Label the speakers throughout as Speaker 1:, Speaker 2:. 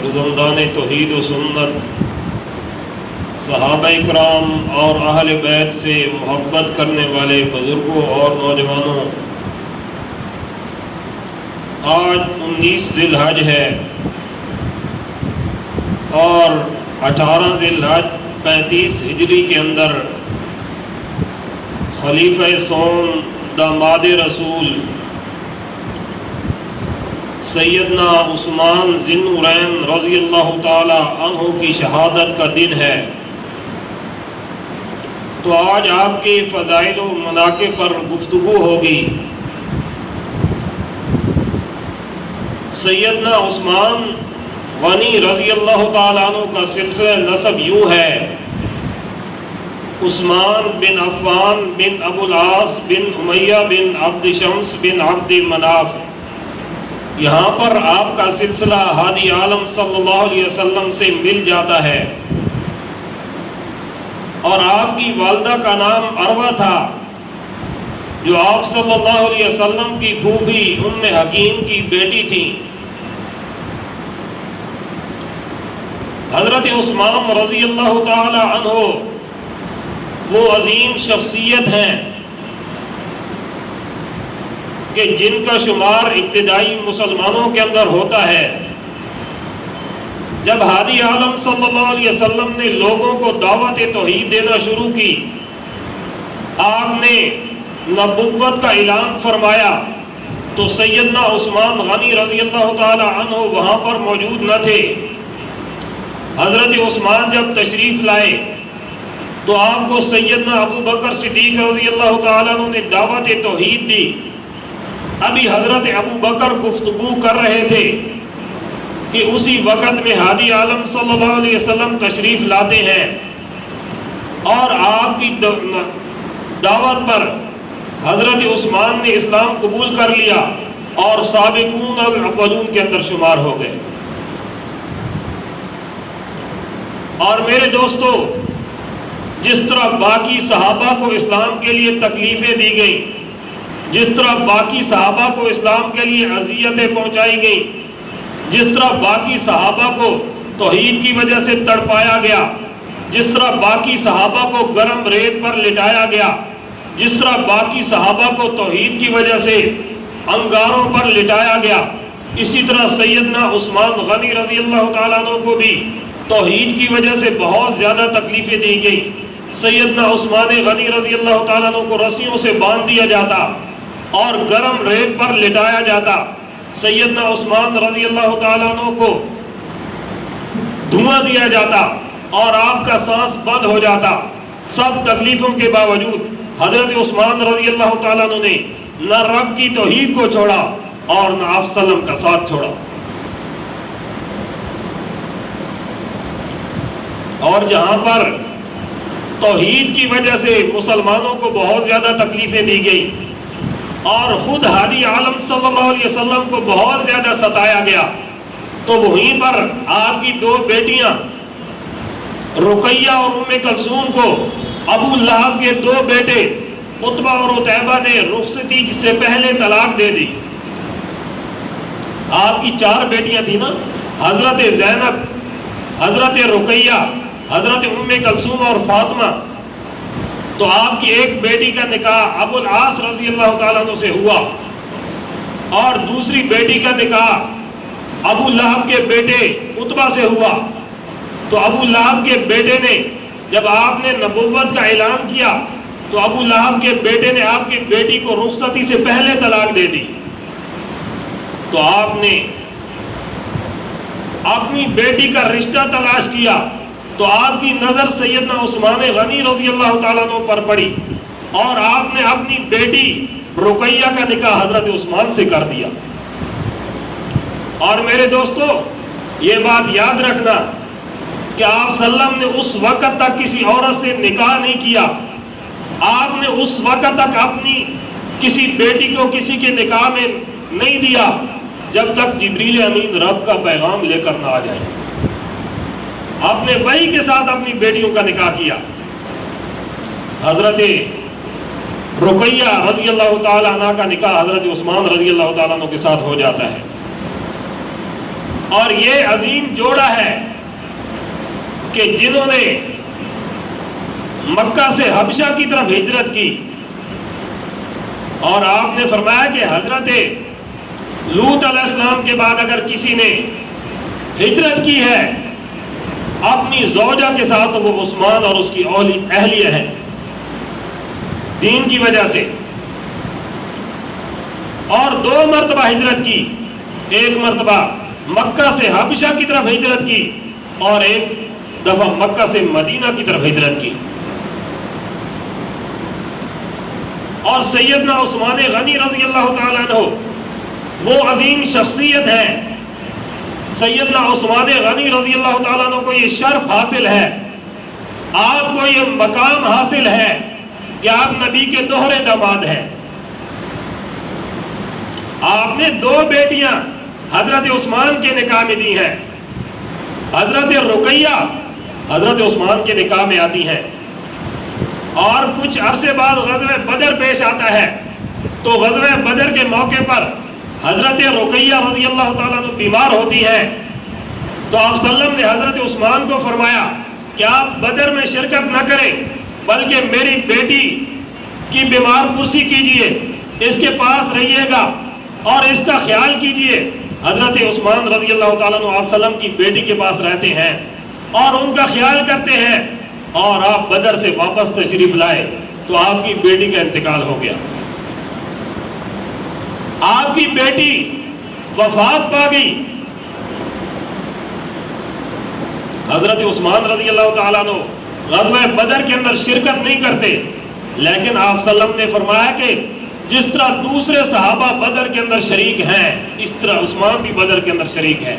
Speaker 1: فرزندان توحید و سنت، صحابہ کرام اور اہل بیت سے محبت کرنے والے بزرگوں اور نوجوانوں، آج 19 ذی الحج ہے اور 18 ذی الحج 35 ہجری کے اندر خلیفہ سوم داماد رسول سیدنا عثمان ذی النورین رضی اللہ تعالی عنہ کی شہادت کا دن ہے۔ تو آج آپ کے فضائل و مناقب پر گفتگو ہوگی۔ سیدنا عثمان غنی رضی اللہ تعالیٰ عنہ کا سلسلہ نسب یوں ہے: عثمان بن عفان بن ابو العاص بن امیہ بن عبد شمس بن عبد مناف۔ یہاں پر آپ کا سلسلہ ہادی عالم صلی اللہ علیہ وسلم سے مل جاتا ہے، اور آپ کی والدہ کا نام عروہ تھا، جو آپ صلی اللہ علیہ وسلم کی پھوپھی ام حکیم کی بیٹی تھی۔ حضرت عثمان رضی اللہ تعالی عنہ وہ عظیم شخصیت ہیں کہ جن کا شمار ابتدائی مسلمانوں کے اندر ہوتا ہے۔ جب ہادی عالم صلی اللہ علیہ وسلم نے لوگوں کو دعوت توحید دینا شروع کی، آپ نے نبوت کا اعلان فرمایا، تو سیدنا عثمان غنی رضی اللہ تعالی عنہ وہاں پر موجود نہ تھے۔ حضرت عثمان جب تشریف لائے تو آپ کو سیدنا ابو بکر صدیق رضی اللہ تعالیٰ عنہ نے دعوت توحید دی۔ ابھی حضرت ابو بکر گفتگو کر رہے تھے کہ اسی وقت میں ہادی عالم صلی اللہ علیہ وسلم تشریف لاتے ہیں، اور آپ کی دعوت پر حضرت عثمان نے اسلام قبول کر لیا اور سابقون الاولون کے اندر شمار ہو گئے۔ اور میرے دوستو، جس طرح باقی صحابہ کو اسلام کے لیے تکلیفیں دی گئیں، جس طرح باقی صحابہ کو اسلام کے لیے اذیتیں پہنچائی گئیں، جس طرح باقی صحابہ کو توحید کی وجہ سے تڑپایا گیا، جس طرح باقی صحابہ کو گرم ریت پر لٹایا گیا، جس طرح باقی صحابہ کو توحید کی وجہ سے انگاروں پر لٹایا گیا، اسی طرح سیدنا عثمان غنی رضی اللہ تعالیٰ عنہ کو بھی توحید کی وجہ سے بہت زیادہ تکلیفیں دی گئی۔ سیدنا عثمان غنی رضی اللہ تعالیٰ عنہ کو رسیوں سے باندھ دیا جاتا اور گرم ریت پر لٹایا جاتا۔ سیدنا عثمان رضی اللہ تعالیٰ عنہ کو دھواں دیا جاتا اور آپ کا سانس بند ہو جاتا۔ سب تکلیفوں کے باوجود حضرت عثمان رضی اللہ تعالیٰ عنہ نے نہ رب کی توحید کو چھوڑا اور نہ آپ صلی اللہ علیہ وسلم کا ساتھ چھوڑا۔ اور جہاں پر توحید کی وجہ سے مسلمانوں کو بہت زیادہ تکلیفیں دی گئی اور خود ہادی عالم صلی اللہ علیہ وسلم کو بہت زیادہ ستایا گیا، تو وہیں پر آپ کی دو بیٹیاں رقیہ اور ام کلثوم کو ابو لہب کے دو بیٹے عتبہ اور عتیبہ نے رخصتی سے پہلے طلاق دے دی۔ آپ کی 4 بیٹیاں تھیں نا، حضرت زینب، حضرت رقیہ، حضرت ام کلثوم اور فاطمہ۔ تو آپ کی ایک بیٹی کا نکاح ابو العاص رضی اللہ تعالیٰ عنہ سے ہوا، اور دوسری بیٹی کا نکاح ابو لہب کے بیٹے عتبہ سے ہوا۔ تو ابو لہب کے بیٹے نے جب آپ نے نبوت کا اعلان کیا تو ابو لہب کے بیٹے نے آپ کی بیٹی کو رخصتی سے پہلے طلاق دے دی۔ تو آپ نے اپنی بیٹی کا رشتہ تلاش کیا، تو آپ کی نظر سیدنا عثمان غنی رضی اللہ تعالیٰ عنہ پر پڑی، اور آپ نے اپنی بیٹی رقیہ کا نکاح حضرت عثمان سے کر دیا۔ اور میرے دوستو، یہ بات یاد رکھنا کہ آپ صلی اللہ علیہ وسلم نے اس وقت تک کسی عورت سے نکاح نہیں کیا، آپ نے اس وقت تک اپنی کسی بیٹی کو کسی کے نکاح میں نہیں دیا جب تک جبریل امین رب کا پیغام لے کر نہ آ جائے۔ آپ نے وحی کے ساتھ اپنی بیٹیوں کا نکاح کیا۔ حضرت رقیہ رضی اللہ تعالیٰ عنہ کا نکاح حضرت عثمان رضی اللہ تعالیٰ عنہ کے ساتھ ہو جاتا ہے۔ اور یہ عظیم جوڑا ہے کہ جنہوں نے مکہ سے حبشہ کی طرف ہجرت کی، اور آپ نے فرمایا کہ حضرت لوط علیہ السلام کے بعد اگر کسی نے ہجرت کی ہے اپنی زوجہ کے ساتھ تو وہ عثمان اور اس کی اہلیہ ہے، دین کی وجہ سے۔ اور 2 مرتبہ ہجرت کی، ایک مرتبہ مکہ سے حبشہ کی طرف ہجرت کی اور ایک دفعہ مکہ سے مدینہ کی طرف ہجرت کی۔ اور سیدنا عثمان غنی رضی اللہ تعالیٰ عنہ وہ عظیم شخصیت ہے، سیدنا عثمان غنی رضی اللہ تعالیٰ عنہ کو یہ شرف حاصل ہے، آپ کو یہ مقام حاصل ہے کہ آپ نبی کے دوہرے داماد ہیں۔ آپ نے 2 بیٹیاں حضرت عثمان کے نکاح میں دی ہیں، حضرت رقیہ حضرت عثمان کے نکاح میں آتی ہیں، اور کچھ عرصے بعد غزوہ بدر پیش آتا ہے، تو غزوہ بدر کے موقع پر حضرت رقیہ رضی اللہ تعالیٰ عنہ بیمار ہوتی ہے، تو آپ صلی اللہ علیہ وسلم نے حضرت عثمان کو فرمایا کہ آپ بدر میں شرکت نہ کریں بلکہ میری بیٹی کی بیمار پرسی کیجئے، اس کے پاس رہیے گا اور اس کا خیال کیجئے۔ حضرت عثمان رضی اللہ تعالیٰ عنہ آپ صلی اللہ علیہ وسلم کی بیٹی کے پاس رہتے ہیں اور ان کا خیال کرتے ہیں، اور آپ بدر سے واپس تشریف لائے تو آپ کی بیٹی کا انتقال ہو گیا، آپ کی بیٹی وفات پا گئی۔ حضرت عثمان رضی اللہ تعالیٰ عنہ غزوہ بدر کے اندر شرکت نہیں کرتے، لیکن آپ صلی اللہ علیہ وسلم نے فرمایا کہ جس طرح دوسرے صحابہ بدر کے اندر شریک ہیں اس طرح عثمان بھی بدر کے اندر شریک ہے،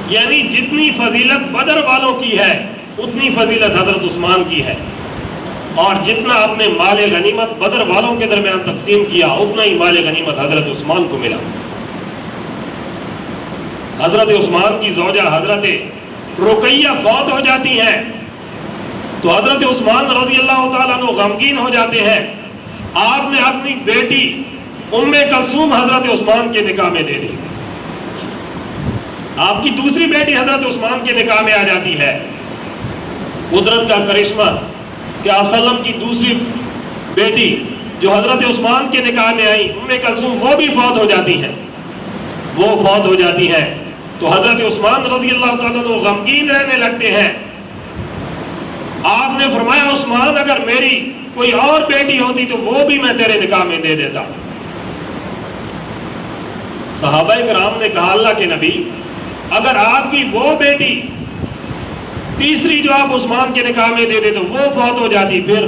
Speaker 1: یعنی جتنی فضیلت بدر والوں کی ہے اتنی فضیلت حضرت عثمان کی ہے، اور جتنا اپنے مال غنیمت بدر والوں کے درمیان تقسیم کیا اتنا ہی مال غنیمت حضرت عثمان کو ملا۔ حضرت عثمان کی زوجہ حضرت رقیہ فوت ہو جاتی ہیں تو حضرت عثمان رضی اللہ تعالیٰ عنہ غمگین ہو جاتے ہیں، آپ نے اپنی بیٹی ام کلثوم حضرت عثمان کے نکاح میں دے دی، آپ کی دوسری بیٹی حضرت عثمان کے نکاح میں آ جاتی ہے۔ قدرت کا کرشمہ کہ آپ صلی اللہ علیہ وسلم کی دوسری بیٹی جو حضرت عثمان کے نکاح میں آئی ام کلثوم وہ بھی فوت ہو جاتی ہیں، وہ فوت ہو جاتی ہے تو حضرت عثمان رضی اللہ تعالیٰ عنہ غمگین رہنے لگتے ہیں۔ آپ نے فرمایا عثمان اگر میری کوئی اور بیٹی ہوتی تو وہ بھی میں تیرے نکاح میں دے دیتا۔ صحابہ کرام نے کہا اللہ کے نبی اگر آپ کی وہ بیٹی تیسری جو آپ عثمان کے نکاح میں دے دے تو وہ فوت ہو جاتی، پھر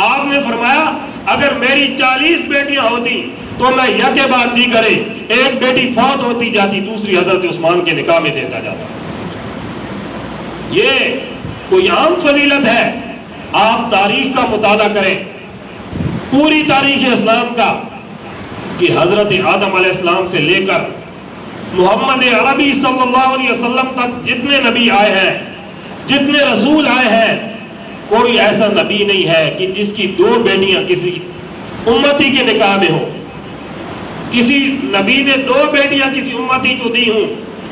Speaker 1: آپ نے فرمایا اگر میری 40 بیٹیاں ہوتی تو میں یکے بعد دیگرے ایک بیٹی فوت ہوتی جاتی دوسری حضرت عثمان کے نکاح میں دیتا جاتا۔ یہ کوئی عام فضیلت ہے؟ آپ تاریخ کا مطالعہ کریں، پوری تاریخ اسلام کا، کہ حضرت آدم علیہ السلام سے لے کر محمد عربی صلی اللہ علیہ وسلم تک جتنے نبی آئے ہیں، جتنے رسول آئے ہیں، کوئی ایسا نبی نہیں ہے کہ جس کی 2 بیٹیاں کسی امتی کے نکاح میں ہوں۔ کسی نبی نے 2 بیٹیاں کسی امتی کو دی ہوں،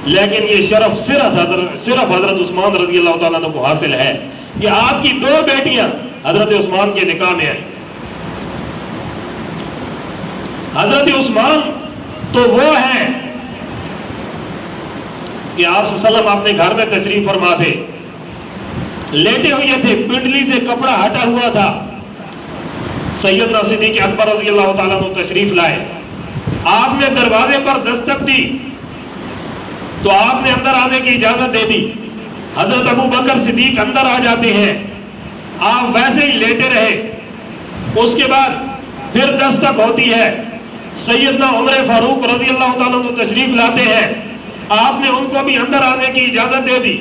Speaker 1: لیکن یہ شرف صرف حضرت عثمان رضی اللہ تعالیٰ عنہ کو حاصل ہے کہ آپ کی 2 بیٹیاں حضرت عثمان کے نکاح میں آئیں۔ حضرت عثمان تو وہ ہیں کہ آپ صلی اللہ علیہ وسلم اپنے گھر میں تشریف فرما تھے، لیٹے ہوئے تھے، پنڈلی سے کپڑا ہٹا ہوا تھا، سیدنا صدیق اکبر رضی اللہ تعالیٰ عنہ تشریف لائے، آپ نے دروازے پر دستک دی تو آپ نے اندر آنے کی اجازت دے دی، حضرت ابو بکر صدیق اندر آ جاتے ہیں، آپ ویسے ہی لیٹے رہے، اس کے بعد پھر دستک ہوتی ہے، سیدنا عمر فاروق رضی اللہ تعالیٰ عنہ تشریف لاتے ہیں، آپ نے ان کو بھی اندر آنے کی اجازت دے دی،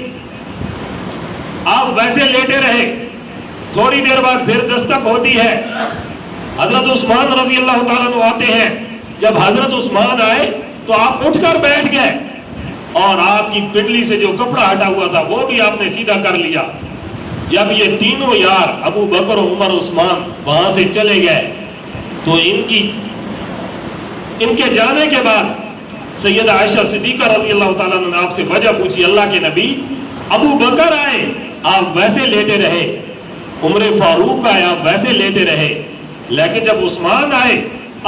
Speaker 1: آپ ویسے لیٹے رہے، تھوڑی دیر بعد پھر دستک ہوتی ہے، حضرت عثمان رضی اللہ تعالیٰ عنہ آتے ہیں، جب حضرت عثمان آئے تو آپ اٹھ کر بیٹھ گئے اور آپ کی پنڈلی سے جو کپڑا ہٹا ہوا تھا وہ بھی آپ نے سیدھا کر لیا۔ جب یہ تینوں یار ابو بکر عمر عثمان وہاں سے چلے گئے تو ان کے جانے کے بعد سیدہ عائشہ صدیقہ رضی اللہ تعالیٰ عنہ نے آپ سے وجہ پوچھی، اللہ کے نبی ابو بکر آئے آپ ویسے لیٹے رہے، عمر فاروق آئے آپ ویسے لیٹے رہے، لیکن جب عثمان آئے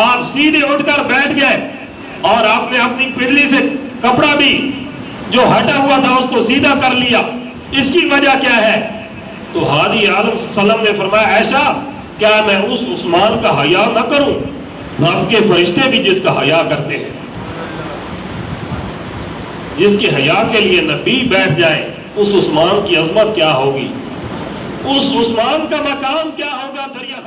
Speaker 1: آپ سیدھے اٹھ کر بیٹھ گئے اور آپ نے اپنی پنڈلی سے کپڑا بھی جو ہٹا ہوا تھا اس کو سیدھا کر لیا، اس کی وجہ کیا ہے؟ تو ہادی عالم صلی اللہ علیہ وسلم نے فرمایا عائشہ کیا میں اس عثمان کا حیا نہ کروں؟ رب کے فرشتے بھی جس کا حیا کرتے ہیں، جس کے حیا کے لیے نبی بیٹھ جائے، اس عثمان کی عظمت کیا ہوگی، اس عثمان کا مقام کیا ہوگا دریا